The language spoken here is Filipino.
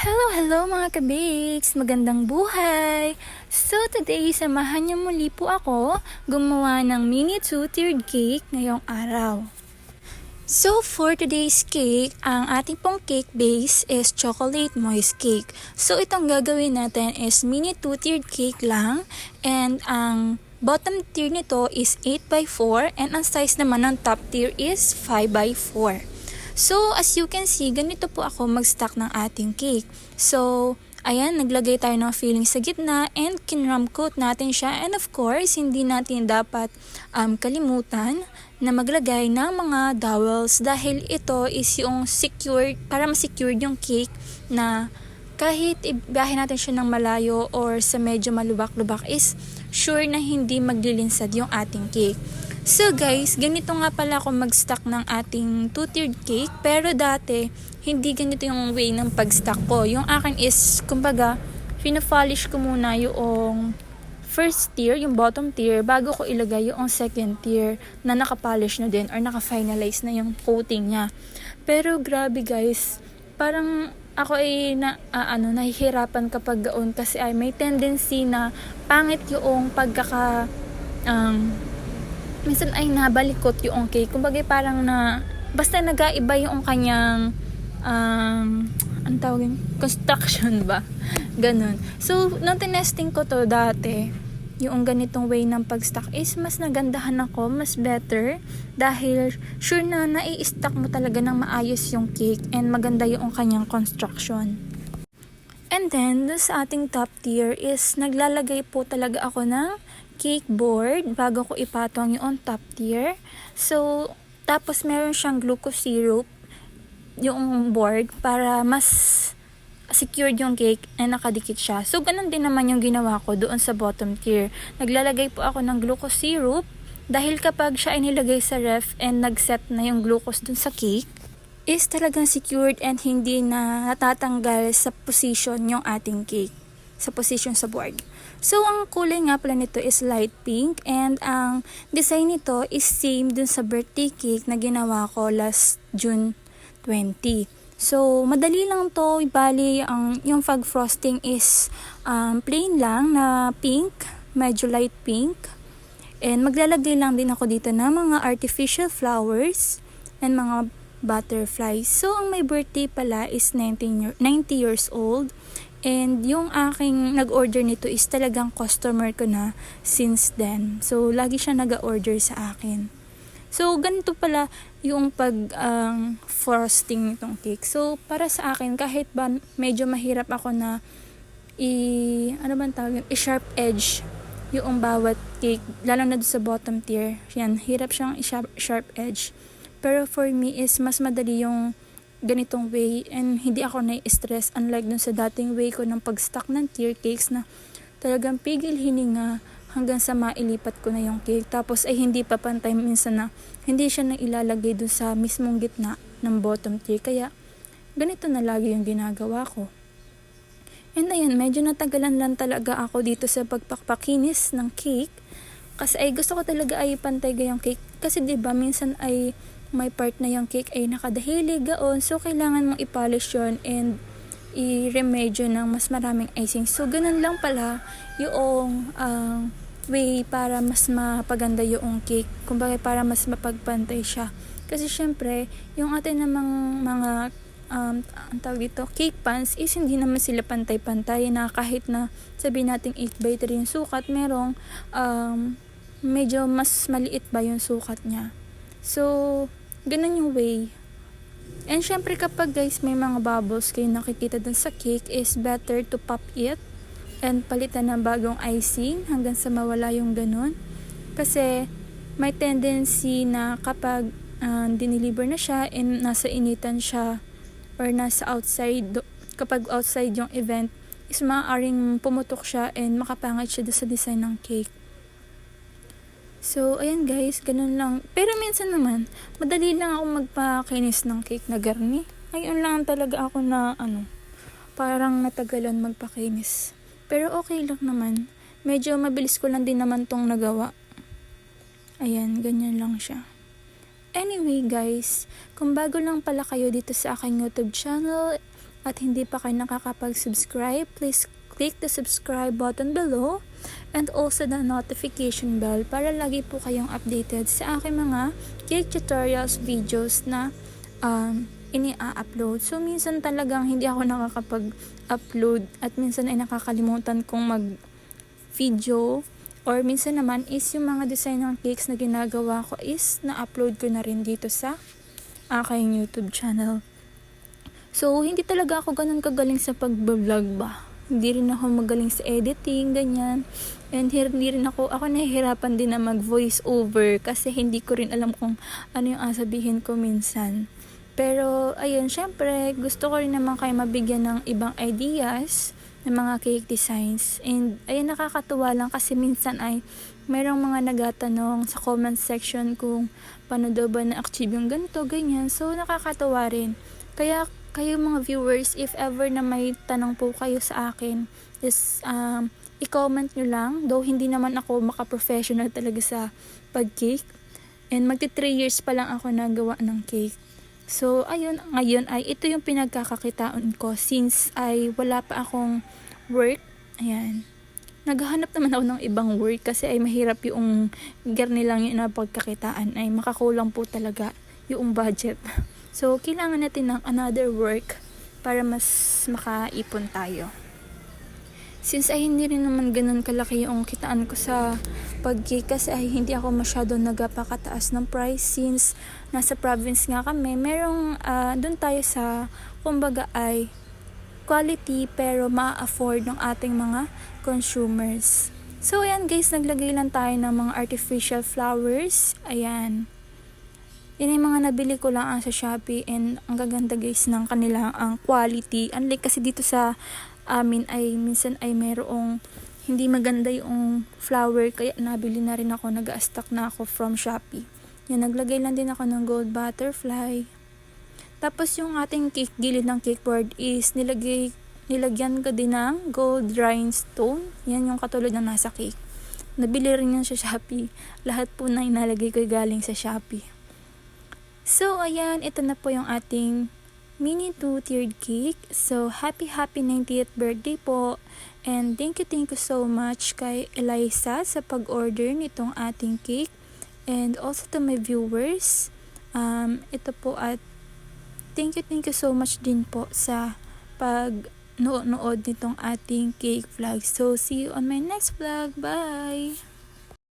Hello mga kabakes! Magandang buhay! So today, samahan niyo muli po ako gumawa ng mini 2-tiered cake ngayong araw. So for today's cake, ang ating pong cake base is chocolate moist cake. So itong gagawin natin is mini 2-tiered cake lang, and ang bottom tier nito is 8x4 and ang size naman ng top tier is 5x4. So, as you can see, ganito po ako mag-stack ng ating cake. So, ayan, naglagay tayo ng filling sa gitna and kinram coat natin siya. And of course, hindi natin dapat kalimutan na maglagay ng mga dowels dahil ito is yung secured, para ma-secure yung cake na kahit ibiyahin natin siya ng malayo or sa medyo malubak-lubak is sure na hindi maglilinsad yung ating cake. So guys, ganito nga pala ako mag-stack ng ating 2-tiered cake, pero dati hindi ganito yung way ng pag-stack ko. Yung akin is, kumbaga, pina-polish ko muna yung first tier, yung bottom tier, bago ko ilagay yung second tier na nakapolish na din or naka-finalize na yung coating niya. Pero grabe guys, parang ako ay nahihirapan kapag gaon kasi ay may tendency na pangit yung minsan ay nabalikot yung cake. Kumbaga parang basta nag-aiba yung kanyang ang tawagin, construction ba? Ganun. So, nung tinesting ko to dati, yung ganitong way ng pag-stack is mas nagandahan ako, mas better, dahil sure na nai-stack mo talaga ng maayos yung cake and maganda yung kanyang construction. And then, sa ating top tier is naglalagay po talaga ako ng cake board bago ko ipatong yung top tier. So, tapos meron siyang glucose syrup yung board para mas secured yung cake and nakadikit siya. So, ganun din naman yung ginawa ko doon sa bottom tier. Naglalagay po ako ng glucose syrup dahil kapag siya ay nilagay sa ref and nag-set na yung glucose dun sa cake, is talagang secured and hindi na natatanggal sa position yung ating cake, sa position sa board. So, ang kulay nga pala nito is light pink and ang design nito is same dun sa birthday cake na ginawa ko last June 20. So, madali lang to. Bali, yung fog frosting is plain lang na pink, medyo light pink. And maglalagay lang din ako dito ng mga artificial flowers and mga butterflies. So, ang may birthday pala is 90 years old. And yung aking nag-order nito is talagang customer ko na since then. So, lagi siya nag-order sa akin. So, ganito pala yung frosting nitong cake. So, para sa akin, kahit ba medyo mahirap ako na i-sharp edge yung bawat cake, lalo na sa bottom tier. Yan, hirap siyang i-sharp edge. Pero for me is mas madali yung ganitong way and hindi ako nai-stress unlike dun sa dating way ko ng pag-stack ng tier cakes na talagang pigil hininga hanggang sa mailipat ko na yung cake. Tapos ay hindi pa pantay minsan na hindi siya na ilalagay dun sa mismong gitna ng bottom tier. Kaya ganito na lagi yung ginagawa ko. And ayan, medyo natagalan lang talaga ako dito sa pagpapakinis ng cake kasi ay gusto ko talaga ay pantay yung cake. Kasi diba minsan ay may part na yung cake ay nakadahili, gaon. So, kailangan mong i-polish yun and i-remedyo ng mas maraming icing. So, ganun lang pala yung way para mas mapaganda yung cake. Kumbaga, para mas mapagpantay siya. Kasi, syempre, yung atin namang mga ang tawag dito, cake pans is hindi naman sila pantay-pantay na kahit na sabihin natin 8x3 yung sukat, merong medyo mas maliit ba yung sukat niya. So, ganun yung way. And syempre kapag guys may mga bubbles kayo nakikita dun sa cake, is better to pop it and palitan ng bagong icing hanggang sa mawala yung ganun. Kasi may tendency na kapag dineliver na siya and nasa initan siya or nasa outside, kapag outside yung event, is maaaring pumutok siya and makapangit siya sa design ng cake. So, ayan guys, ganun lang. Pero minsan naman, madali lang ako magpakinis ng cake na garni. Ngayon lang talaga ako na, parang natagalan magpakinis. Pero okay lang naman. Medyo mabilis ko lang din naman tong nagawa. Ayan, ganyan lang siya. Anyway guys, kung bago lang pala kayo dito sa aking YouTube channel, at hindi pa kayo nakakapag-subscribe, please click the subscribe button below and also the notification bell para lagi po kayong updated sa aking mga cake tutorials videos na ini-upload. So minsan talagang hindi ako nakakapag-upload at minsan ay nakakalimutan kong mag-video, or minsan naman is yung mga design ng cakes na ginagawa ko is na-upload ko na rin dito sa aking YouTube channel. So hindi talaga ako ganun kagaling sa pag-vlog ba. Hindi rin ako magaling sa editing, ganyan. And hindi rin ako nahihirapan din na mag-voice over kasi hindi ko rin alam kung ano yung sabihin ko minsan. Pero, ayun, syempre, gusto ko rin naman kayo mabigyan ng ibang ideas ng mga cake designs. And, ayun, nakakatuwa lang kasi minsan ay merong mga nagatanong sa comment section kung paano daw ba na-achieve yung ganito, ganyan. So, nakakatuwa rin. Kaya, kayo mga viewers, if ever na may tanong po kayo sa akin, is i-comment nyo lang. Though hindi naman ako maka-professional talaga sa pag-cake. And magti 3 years pa lang ako nagawa ng cake. So, ayun, ngayon ay ito yung pinagkakakitaan ko since ay wala pa akong work. Ayan. Naghahanap naman ako ng ibang work kasi ay mahirap yung garni lang yung napagkakitaan. Ay makakulang po talaga yung budget. So, kailangan natin ng another work para mas makaipon tayo. Since ay hindi rin naman ganun kalaki yung kitaan ko sa pag-cake kasi ay hindi ako masyado nagpakataas ng price since nasa province nga kami. Merong doon tayo sa kumbaga ay quality pero ma-afford ng ating mga consumers. So, ayan guys, naglagay lang tayo ng mga artificial flowers. Ayan. Yan yung mga nabili ko lang sa Shopee and ang gaganda guys ng kanila ang quality. Unlike kasi dito sa amin ay minsan ay mayroong hindi maganda yung flower kaya nabili na rin ako, nag-stock na ako from Shopee. Yan, naglagay lang din ako ng gold butterfly. Tapos yung ating cake, gilid ng cake board is nilagyan ko din ng gold rhinestone. Yan yung katulad ng nasa cake. Nabili rin yan sa Shopee. Lahat po na inalagay ko galing sa Shopee. So, ayan, ito na po yung ating mini 2-tiered cake. So, happy 90th birthday po. And thank you so much kay Eliza sa pag-order nitong ating cake. And also to my viewers. Ito po at thank you so much din po sa pag-nood nitong ating cake vlog. So, see you on my next vlog. Bye!